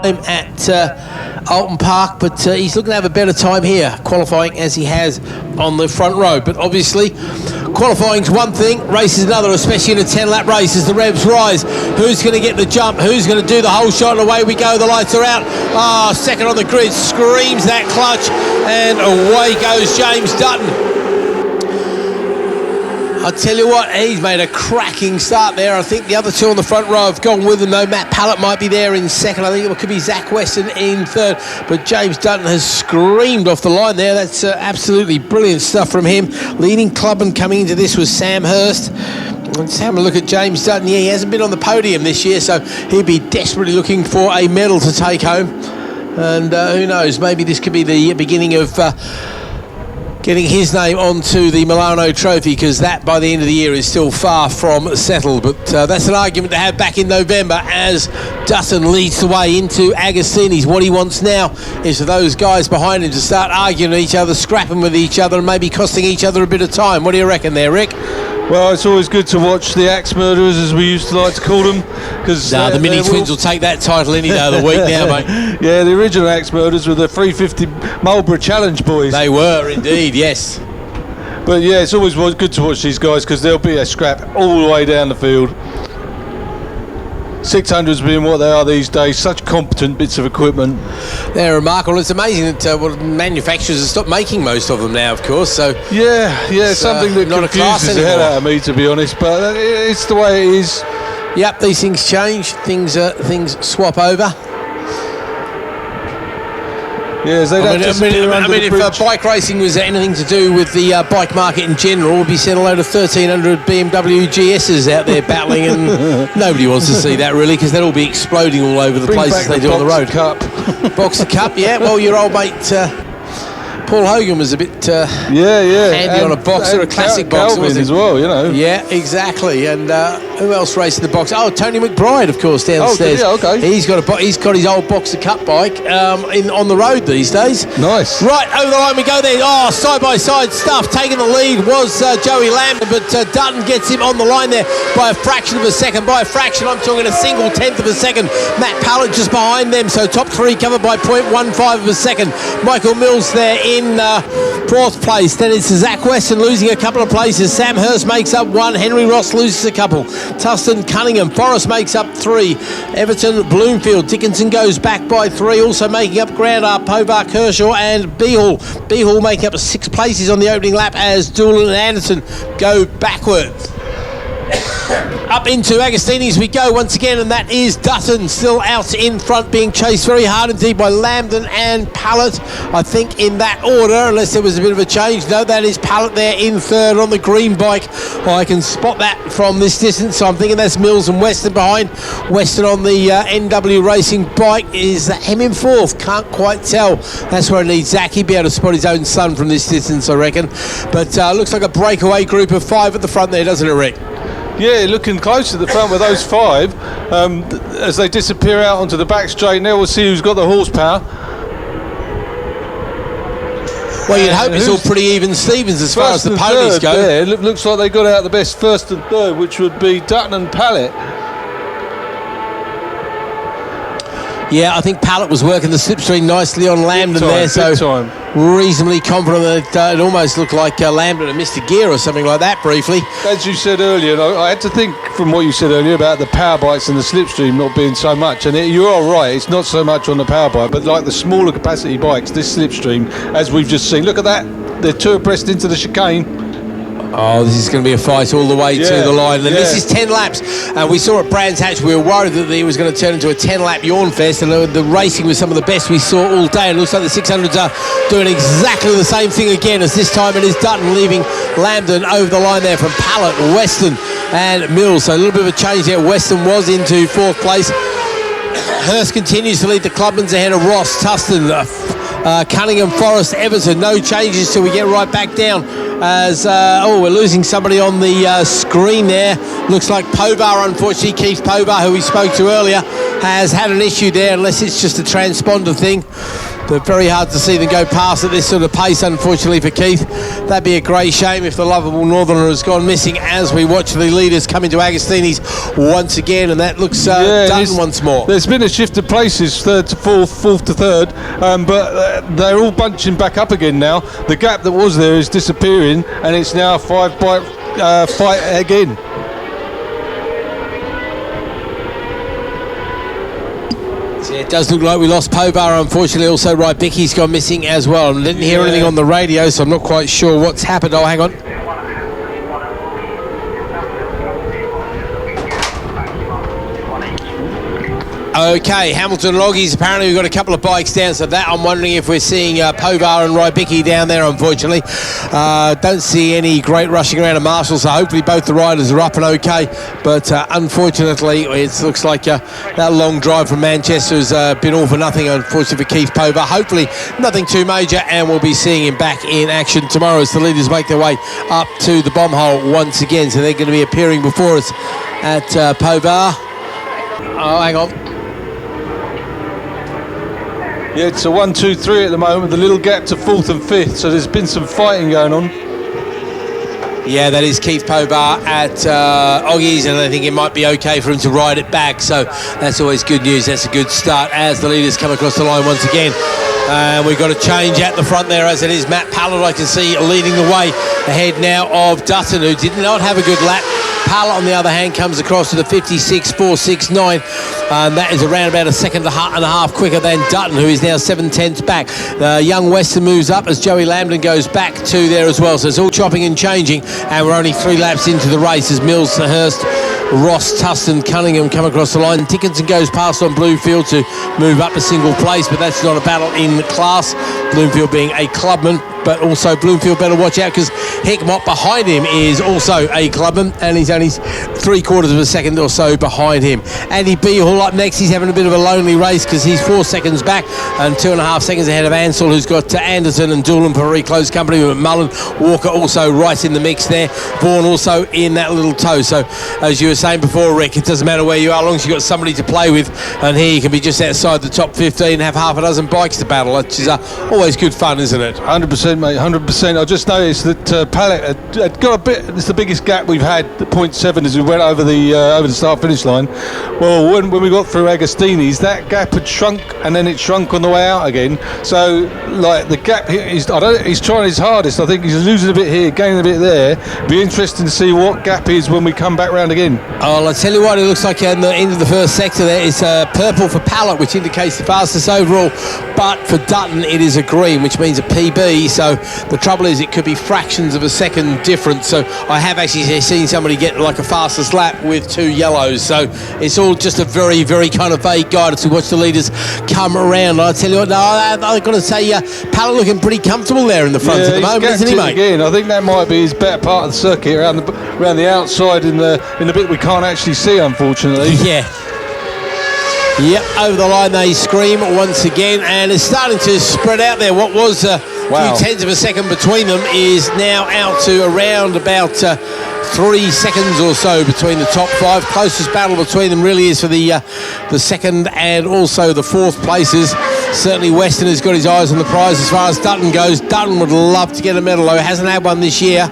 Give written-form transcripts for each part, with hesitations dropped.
at Alton Park, but he's looking to have a better time here, qualifying as he has on the front row. But obviously, qualifying's one thing, race is another, especially in a 10-lap race as the revs rise. Who's going to get the jump? Who's going to do the whole shot? And away we go. The lights are out. Second on the grid, screams that clutch, and away goes James Dutton. I tell you what, he's made a cracking start there. I think the other two on the front row have gone with him, though. Matt Pallett might be there in second. I think it could be Zach Weston in third. But James Dutton has screamed off the line there. That's absolutely brilliant stuff from him. Leading Clubman coming into this was Sam Hurst. Let's have a look at James Dutton. Yeah, he hasn't been on the podium this year, so he'll be desperately looking for a medal to take home. And who knows, maybe this could be the beginning of getting his name onto the Milano Trophy, because that by the end of the year is still far from settled. But that's an argument to have back in November as Dutton leads the way into Agostini's. What he wants now is for those guys behind him to start arguing with each other, scrapping with each other, and maybe costing each other a bit of time. What do you reckon there, Rick? Well, it's always good to watch the axe murderers, as we used to like to call them. The Mini Twins will take that title any day of the week now, mate. Yeah, the original axe murderers were the 350 Marlborough Challenge boys. They were indeed, yes. But yeah, it's always good to watch these guys, because there'll be a scrap all the way down the field. 600s being what they are these days, such competent bits of equipment. They're remarkable. It's amazing that manufacturers have stopped making most of them now, of course. So yeah, something that confuses the hell out of me, to be honest. But it's the way it is. Yep, these things change. Things swap over. Yes, I mean, if bike racing was anything to do with the bike market in general, we'd be seeing a load of 1300 BMW GSs out there battling, and nobody wants to see that really, because they'll all be exploding all over the places they do on the road. Boxer Cup, yeah. Well, your old mate Paul Hogan was a bit handy on a boxer, a classic boxer as well, you know. Yeah, exactly. And who else raced in the box? Oh, Tony McBride, of course, downstairs. Oh, yeah, okay. He's got his old Boxer Cup bike on the road these days. Nice. Right, over the line we go there. Oh, side-by-side stuff. Taking the lead was Joey Lambert, but Dutton gets him on the line there by a fraction of a second. By a fraction, I'm talking a single tenth of a second. Matt Pallett just behind them, so top three covered by 0.15 of a second. Michael Mills there in fourth place. Then it's Zach Weston losing a couple of places. Sam Hurst makes up one. Henry Ross loses a couple. Tustin, Cunningham, Forrest makes up three. Everton, Bloomfield, Dickinson goes back by three. Also making up ground are Povar, Kershaw and Beehall. Beehall make up 6 places on the opening lap as Doolan and Anderson go backwards. Up into Agostini's we go once again, and that is Dutton still out in front, being chased very hard indeed by Lambden and Pallett, I think in that order, unless there was a bit of a change. No, that is Pallett there in third on the green bike. I can spot that from this distance, so I'm thinking that's Mills and Weston behind. Weston on the NW Racing bike. Is that him in fourth? Can't quite tell. That's where I need Zach. He'd be able to spot his own son from this distance, I reckon. But looks like a breakaway group of 5 at the front there, doesn't it, Rick? Yeah, looking close to the front with those 5. As they disappear out onto the back straight, now we'll see who's got the horsepower. Well, you'd hope it's all pretty even Stevens as far as the ponies go. Yeah, it looks like they got out the best first and third, which would be Dutton and Pallett. Yeah, I think Pallett was working the slipstream nicely on Lambden there, so reasonably confident that it almost looked like Lambden had missed a gear or something like that briefly. As you said earlier, I had to think from what you said earlier about the power bikes and the slipstream not being so much, and you are right, it's not so much on the power bike, but like the smaller capacity bikes, this slipstream, as we've just seen, look at that, they're 2 abreast into the chicane. Oh, this is going to be a fight all the way to the line. And this is 10 laps. We saw at Brands Hatch, we were worried that it was going to turn into a 10-lap yawn fest, and the racing was some of the best we saw all day. And it looks like the 600s are doing exactly the same thing again, as this time it is Dutton leaving Lambden over the line there from Pallett, Weston and Mills. So a little bit of a change there. Weston was into 4th place. Hurst continues to lead the Clubmans ahead of Ross, Tustin, Cunningham, Forrest, Everton. No changes till we get right back down. As we're losing somebody on the screen there. Looks like Povar, unfortunately, Keith Povar, who we spoke to earlier, has had an issue there, unless it's just a transponder thing. but very hard to see them go past at this sort of pace, unfortunately, for Keith. That'd be a great shame if the lovable Northerner has gone missing as we watch the leaders come into Agostini's once again, and that looks done once more. There's been a shift of places, third to fourth, fourth to third, but they're all bunching back up again now. The gap that was there is disappearing, and it's now a 5-bike fight again. It does look like we lost Pobar, unfortunately. Also, Rybicki's gone missing as well. I didn't hear anything on the radio, so I'm not quite sure what's happened. Oh, hang on. Okay, Hamilton Loggies, apparently we've got a couple of bikes down, so that I'm wondering if we're seeing Pobar and Rybicki down there, unfortunately. Don't see any great rushing around of Marshall, so hopefully both the riders are up and okay, but unfortunately it looks like that long drive from Manchester has been all for nothing, unfortunately, for Keith Pobar. Hopefully nothing too major, and we'll be seeing him back in action tomorrow as the leaders make their way up to the bomb hole once again, so they're going to be appearing before us at Pobar. Oh, hang on. Yeah, it's a 1-2-3 at the moment, with a little gap to fourth and fifth, so there's been some fighting going on. Yeah, that is Keith Pobar at Oggies, and I think it might be okay for him to ride it back, so that's always good news. That's a good start as the leaders come across the line once again. We've got a change at the front there, as it is Matt Pallett, I can see, leading the way ahead now of Dutton, who did not have a good lap. Pallett, on the other hand, comes across to the 56.469, and that is around about a second and a half quicker than Dutton, who is now 7/10 back. Young Weston moves up as Joey Lambden goes back to there as well, so it's all chopping and changing, and we're only 3 laps into the race as Mills, Hurst, Ross, Tustin, Cunningham come across the line. Dickinson goes past on Bloomfield to move up a single place, but that's not a battle in class, Bloomfield being a clubman. But also Bloomfield better watch out, because Hickmott behind him is also a clubman, and he's only 3/4 of a second or so behind him. Andy Beehall up next. He's having a bit of a lonely race because he's 4 seconds back and 2.5 seconds ahead of Ansell, who's got Anderson and Doolan for a very close company with McMullen. Walker also right in the mix there. Vaughan also in that little tow. So as you were saying before, Rick, it doesn't matter where you are, as long as you've got somebody to play with, and here you can be just outside the top 15 and have half a dozen bikes to battle, which is always good fun, isn't it? 100%, mate, 100%. I just noticed that Pallett had got a bit. It's the biggest gap we've had, the 0.7, as we went over the start-finish line. Well, when we got through Agostini's, that gap had shrunk, and then it shrunk on the way out again. So, like, the gap here is, he's trying his hardest. I think he's losing a bit here, gaining a bit there. Be interesting to see what gap is when we come back round again. Oh, I'll tell you what, it looks like in the end of the first sector there is purple for Pallett, which indicates the fastest overall, but for Dutton it is a green, which means a PB. So the trouble is it could be fractions of a second difference. So I have actually seen somebody get like a fastest lap with 2 yellows. So it's all just a very, very kind of vague guidance to watch the leaders come around. I tell you what, no, I've got to say, Pallett looking pretty comfortable there in the front at the moment, isn't he, mate? Again, I think that might be his better part of the circuit, around the outside in the bit we can't actually see, unfortunately. Yeah. Yep, over the line they scream once again, and it's starting to spread out there. What was a few tenths of a second between them is now out to around about 3 seconds or so between the top 5. Closest battle between them really is for the second and also the 4th places. Certainly Weston has got his eyes on the prize as far as Dutton goes. Dutton would love to get a medal, though. Hasn't had one this year.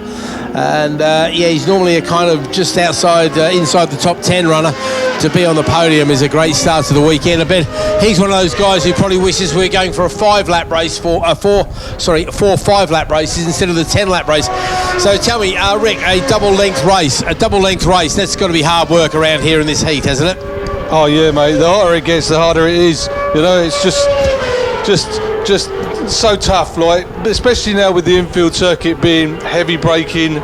And he's normally a kind of just outside, inside the top 10 runner. To be on the podium is a great start to the weekend. I bet he's one of those guys who probably wishes we were going for a 5-lap race, four 5-lap races instead of the 10-lap race. So tell me, Rick, a double-length race, that's got to be hard work around here in this heat, hasn't it? Oh yeah, mate. The hotter it gets, the harder it is. You know, it's just so tough, like, especially now with the infield circuit being heavy braking,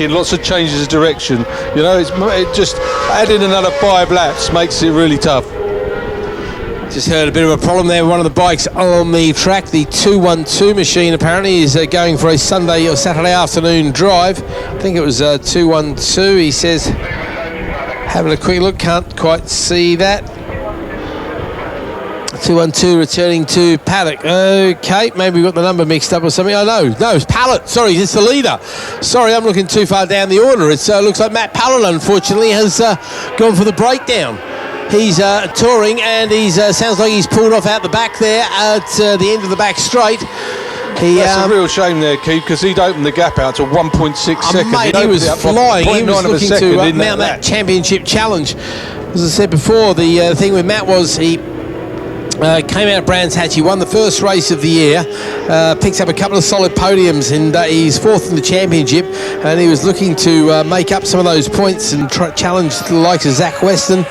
lots of changes of direction. You know, it just adding another 5 laps makes it really tough. Just heard a bit of a problem there with one of the bikes on the track. The 212 machine apparently is going for a Sunday or Saturday afternoon drive. I think it was 212. He says, having a quick look, can't quite see that. 212 returning to Paddock. Okay, maybe we got the number mixed up or something. Oh no, it's Pallett. Sorry, it's the leader. Sorry, I'm looking too far down the order. It looks like Matt Pallett, unfortunately, has gone for the breakdown. he's touring, and he's sounds like he's pulled off out the back there at the end of the back straight. That's a real shame there, Keith, because he'd opened the gap out to 1.6 seconds. Mate, he was flying. He was looking to mount that championship challenge. As I said before, the thing with Matt was he came out of Brands Hatch. He won the first race of the year, picks up a couple of solid podiums, and he's fourth in the championship, and he was looking to make up some of those points and challenge the likes of Zach Weston,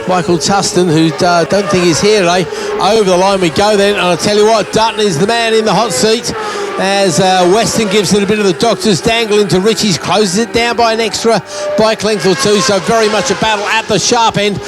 Michael Tustin, who don't think he's here today. Over the line we go then, and I'll tell you what, Dutton is the man in the hot seat as Weston gives it a bit of the doctor's dangle into Richie's, closes it down by an extra bike length or two, so very much a battle at the sharp end.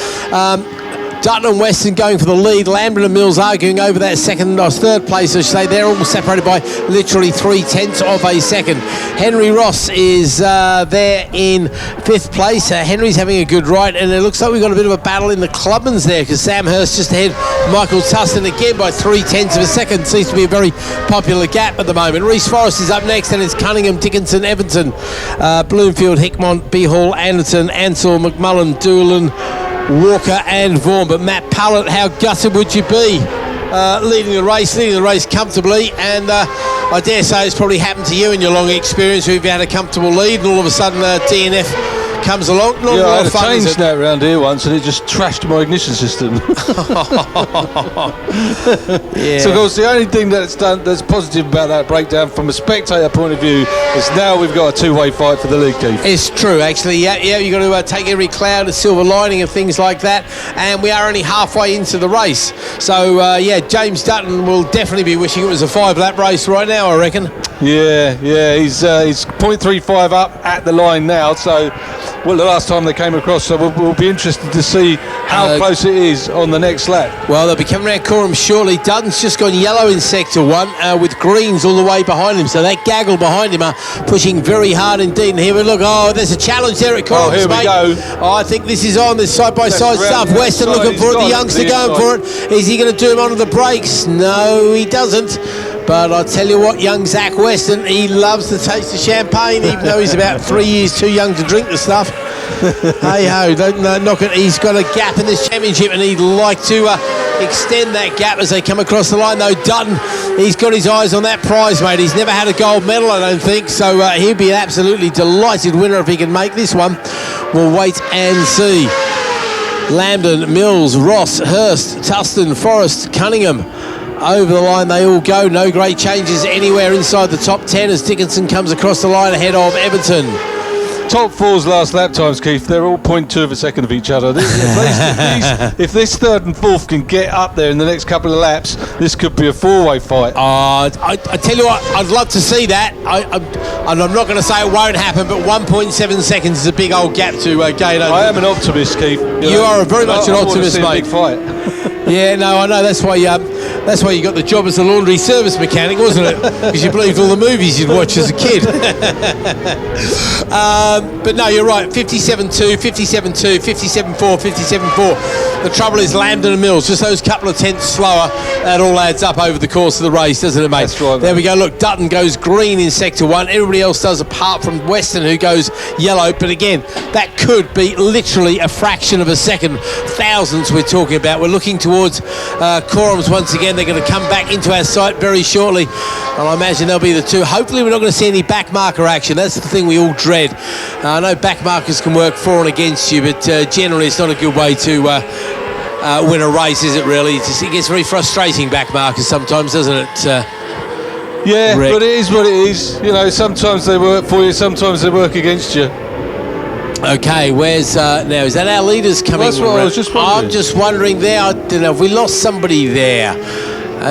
Dutton and Weston going for the lead. Lambert and Mills arguing over that second or third place, I should say. They're all separated by literally 0.3 of a second. Henry Ross is there in fifth place. Henry's having a good ride, and it looks like we've got a bit of a battle in the Clubmans there, because Sam Hurst just ahead Michael Tustin again by 0.3 of a second. Seems to be a very popular gap at the moment. Reese Forrest is up next, and it's Cunningham, Dickinson, Everton, Bloomfield, Hickmont, Beehall, Anderton, Ansell, McMullen, Doolan, Walker and Vaughan. But Matt Pallett, how gutted would you be leading the race comfortably? And I dare say it's probably happened to you in your long experience where you've had a comfortable lead and all of a sudden DNF comes along. Not yeah, a I lot had of a fun, chain snap around here once and it just trashed my ignition system. Yeah. So of course the only thing that's positive about that breakdown from a spectator point of view is now we've got a two-way fight for the lead, Keith. It's true, actually. Yeah, you've got to take every cloud a silver lining and things like that, and we are only halfway into the race. So James Dutton will definitely be wishing it was a 5-lap race right now, I reckon. Yeah, he's 0.35 up at the line now, so the last time they came across, so we'll be interested to see how close it is on the next lap. Well, they'll be coming around Coram shortly. Dutton's just gone yellow in sector 1 with greens all the way behind him, so that gaggle behind him are pushing very hard indeed. And here we look, there's a challenge there at Coram. Here we go. I think this is on, this side-by-side stuff. Weston looking for it, the youngster going for it. Is he going to do him onto the brakes? No, he doesn't. But I'll tell you what, young Zach Weston, he loves the taste of champagne, even though he's about 3 years too young to drink the stuff. Hey-ho, don't knock it. He's got a gap in this championship, and he'd like to extend that gap as they come across the line, though. Dutton, he's got his eyes on that prize, mate. He's never had a gold medal, I don't think, so he'll be an absolutely delighted winner if he can make this one. We'll wait and see. Lambden, Mills, Ross, Hurst, Tustin, Forrest, Cunningham. Over the line they all go. No great changes anywhere inside the top 10 as Dickinson comes across the line ahead of Everton. Top four's last lap times, Keith, they're all 0.2 of a second of each other. If this third and fourth can get up there in the next couple of laps, this could be a four-way fight. I tell you what, I'd love to see that. I'm not going to say it won't happen, but 1.7 seconds is a big old gap to gain over. I am an optimist, Keith. You are very much an optimist, mate. A big fight. Yeah, no, I know. That's why you got the job as a laundry service mechanic, wasn't it? Because you believed all the movies you'd watch as a kid. But no, you're right. 57.2, 57.2, 57.4, 57.4. The trouble is Lambden and Mills, just those couple of tenths slower. That all adds up over the course of the race, doesn't it, mate? That's right, there we go. Look, Dutton goes green in sector 1. Everybody else does apart from Weston, who goes yellow. But again, that could be literally a fraction of a second. Thousandths we're talking about. We're looking towards Corams once again. They're going to come back into our sight very shortly, and I imagine they'll be the two. Hopefully we're not going to see any back marker action. That's the thing we all dread. I know back markers can work for and against you, but generally it's not a good way to win a race, is it really? It gets very frustrating, back markers sometimes, doesn't it? Yeah, Rick? But it is what it is. You know, sometimes they work for you, sometimes they work against you. Okay, where's now? Is that our leaders coming? That's what I was just wondering. I'm just wondering there. I don't know if we lost somebody there.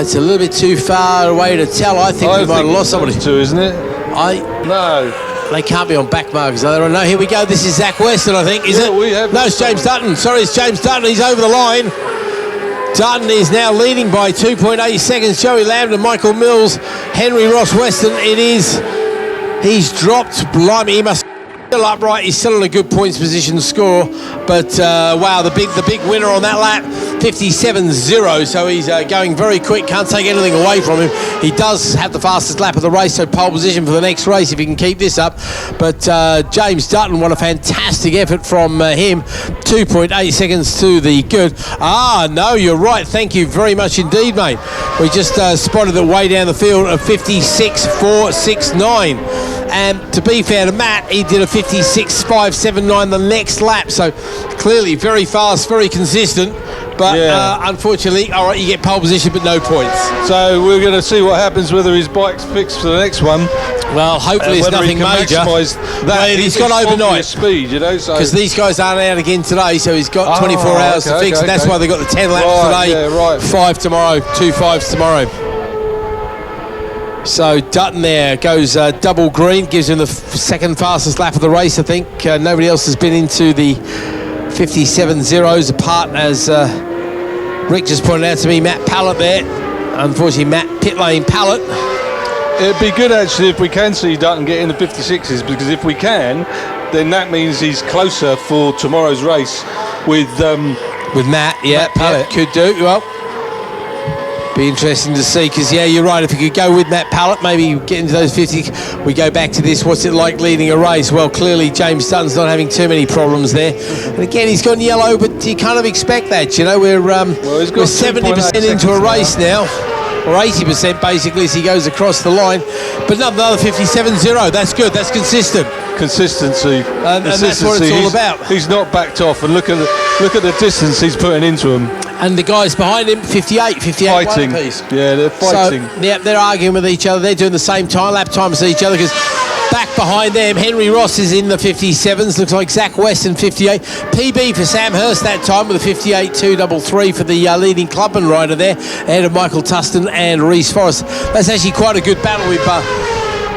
It's a little bit too far away to tell. I think we might have lost somebody. Too, isn't it? No. They can't be on back markers. No, here we go. This is Zach Weston, I think. Is it? We have. No, it's James Dutton. Sorry, it's James Dutton. He's over the line. Dutton is now leading by 2.8 seconds. Joey Lambden, Michael Mills, Henry Ross Weston. It is. He's dropped. Blimey, he must still upright. He's still in a good points position to score. But wow, the big winner on that lap, 57.0. So he's going very quick. Can't take anything away from him. He does have the fastest lap of the race, so pole position for the next race if he can keep this up. But James Dutton, what a fantastic effort from him. 2.8 seconds to the good. No, you're right. Thank you very much indeed, mate. We just spotted it way down the field of 56.469. And to be fair to Matt, he did a 56.579 the next lap. So clearly very fast, very consistent. But unfortunately, all right, you get pole position, but no points. So we're going to see what happens, whether his bike's fixed for the next one. Well, hopefully it's nothing major. He's got overnight speed, you know. Because these guys aren't out again today, so he's got 24 hours to fix. And that's why they got the 10 laps today, 5 tomorrow, 2 5s tomorrow. So Dutton there goes double green, gives him the second fastest lap of the race. I think nobody else has been into the 57.0s apart, as Rick just pointed out to me, Matt Pallett there. Unfortunately, Matt pit lane Pallett. It'd be good actually if we can see Dutton get in the 56s, because if we can, then that means he's closer for tomorrow's race with Matt. Matt Pallett could do well. Be interesting to see, because you're right, if we could go with Matt Pallett, maybe get into those 50. We go back to this, what's it like leading a race? Well, clearly James Dutton's not having too many problems there, and again he's gone yellow, but you kind of expect that, you know. We're 70% into a race now, or 80% basically, as he goes across the line. But another 57.0, that's good, that's consistent. Consistency. And that's what it's all about. He's not backed off, and look at the distance he's putting into him. And the guys behind him, 58 fighting. One apiece. Yeah, they're fighting. So, they're arguing with each other. They're doing the same lap times as each other, because back behind them, Henry Ross is in the 57s. Looks like Zach Weston, 58. PB for Sam Hurst that time with a 58.233 for the leading Clubman rider there, ahead of Michael Tustin and Reece Forrest. That's actually quite a good battle. We've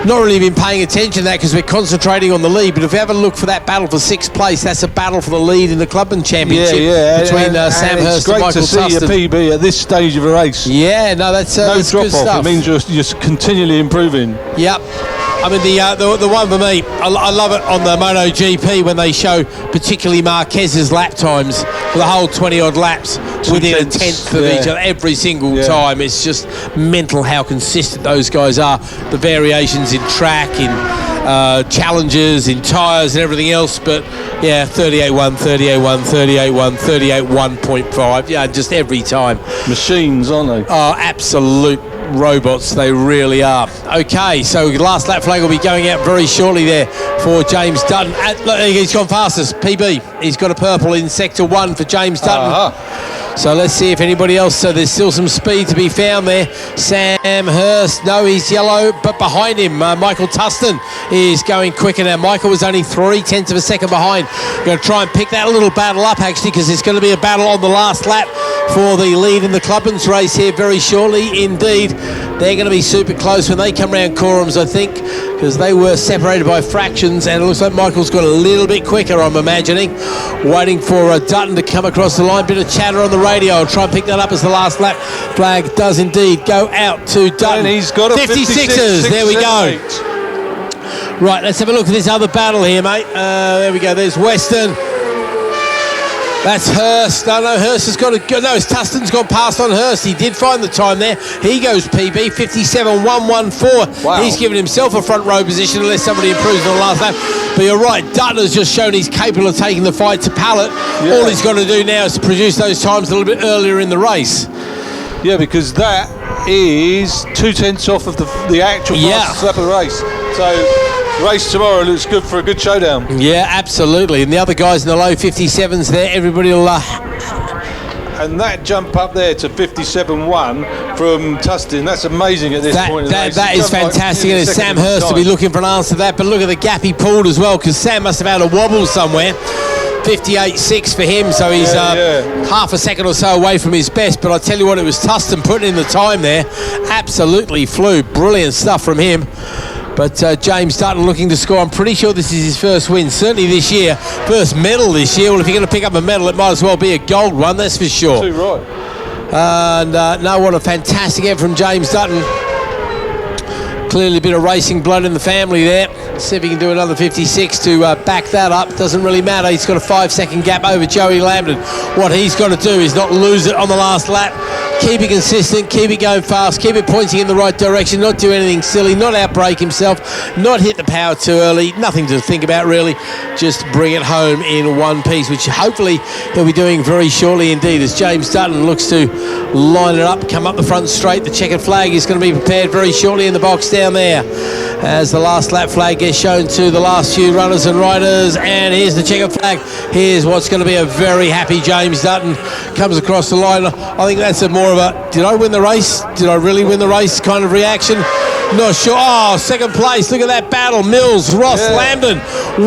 not really been paying attention to that because we're concentrating on the lead, but if we have a look for that battle for 6th place, that's a battle for the lead in the Clubman Championship between Sam Hurst and Michael Tustin. It's great to see a PB at this stage of a race. Yeah, no, that's no drop good off. stuff. It means you're continually improving. Yep. I mean, the one for me, I love it on the MotoGP when they show particularly Marquez's lap times for the whole 20-odd laps within a tenth of each other every single time. It's just mental how consistent those guys are. The variations in track, in challenges, in tyres and everything else. But, 38.1, 38.1, 38.1, 38.1.5. Yeah, just every time. Machines, aren't they? Oh, absolute robots, they really are. Okay, so last lap flag will be going out very shortly there for James Dutton. Look, he's gone fastest, PB. He's got a purple in sector 1 for James Dutton. So let's see if anybody else. So there's still some speed to be found there. Sam Hurst, no, he's yellow, but behind him, Michael Tustin is going quicker now. Michael was only 0.3 of a second behind. Going to try and pick that little battle up, actually, because it's going to be a battle on the last lap for the lead in the Clubman's race here very shortly indeed. They're going to be super close when they come round Corums, I think, because they were separated by fractions, and it looks like Michael's got a little bit quicker, I'm imagining. Waiting for Dutton to come across the line. Bit of chatter on the radio. I'll try and pick that up as the last lap flag does indeed go out to Dutton. And he's got a 56ers. There we go. Right, let's have a look at this other battle here, mate. There we go. There's Weston. That's Hurst. No, Hurst has got to go. No, Tustin's gone past on Hurst. He did find the time there. He goes PB, 57.114. Wow. He's given himself a front row position unless somebody improves on the last lap. But you're right, Dutton has just shown he's capable of taking the fight to Pallett. Yeah. All he's got to do now is to produce those times a little bit earlier in the race. Yeah, because that is 0.2 off of the actual fastest lap of the race. So race tomorrow looks good for a good showdown. Yeah, absolutely. And the other guys in the low 57s there, everybody will... and that jump up there to 57.1 from Tustin, that's amazing at this point in the race. That is fantastic, and it's Sam Hurst to be looking for an answer to that. But look at the gap he pulled as well, because Sam must have had a wobble somewhere. 58.6 for him, so he's half a second or so away from his best. But I tell you what, it was Tustin putting in the time there. Absolutely flew. Brilliant stuff from him. But James Dutton looking to score. I'm pretty sure this is his first win, certainly this year. First medal this year. Well, if you're going to pick up a medal, it might as well be a gold one, that's for sure. Too right. And no, what a fantastic effort from James Dutton. Clearly a bit of racing blood in the family there. See if he can do another 56 to back that up. Doesn't really matter. He's got a 5-second gap over Joey Lambton. What he's got to do is not lose it on the last lap. Keep it consistent, keep it going fast, keep it pointing in the right direction, not do anything silly, not outbrake himself, not hit the power too early, nothing to think about really. Just bring it home in one piece, which hopefully he'll be doing very shortly indeed, as James Dutton looks to line it up, come up the front straight. The checkered flag is going to be prepared very shortly in the box down there, as the last lap flag gets shown to the last few runners and riders. And here's the checkered flag. Here's what's going to be a very happy James Dutton. Comes across the line. I think that's a more of a, did I win the race? Did I really win the race kind of reaction? Not sure. Oh, second place. Look at that battle. Mills, Ross, Lambton.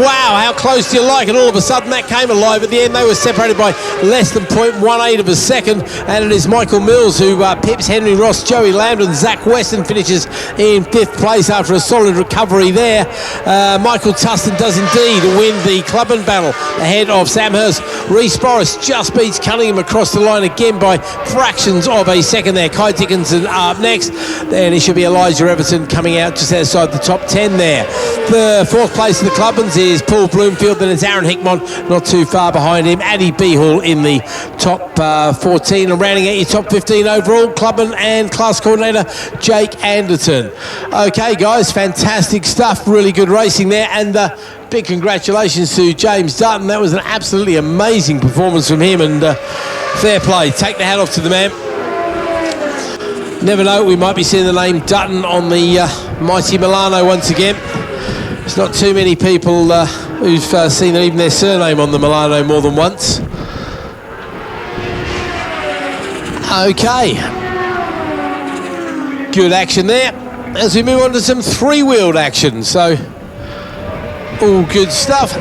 Wow, how close do you like it? All of a sudden that came alive. At the end they were separated by less than 0.18 of a second, and it is Michael Mills who pips Henry Ross, Joey Lambton. Zach Weston finishes in 5th place after a solid recovery there. Michael Tustin does indeed win the Clubman battle ahead of Sam Hurst. Reece Boris just beats Cunningham across the line again by fractions of a second there. Kai Dickinson up next. Then it should be Elijah Everton coming out just outside the top 10 there. The 4th place of the Clubmans is Paul Bloomfield, then it's Aaron Hickmont not too far behind him. Addy Beehall in the top 14, and rounding out your top 15 overall, Clubman and class coordinator Jake Anderton. Okay guys, fantastic stuff, really good racing there, and big congratulations to James Dutton. That was an absolutely amazing performance from him, and fair play. Take the hat off to the man. Never know, we might be seeing the name Dutton on the mighty Milano once again. There's not too many people who've seen even their surname on the Milano more than once. Okay. Good action there. As we move on to some 3-wheeled action, so all good stuff.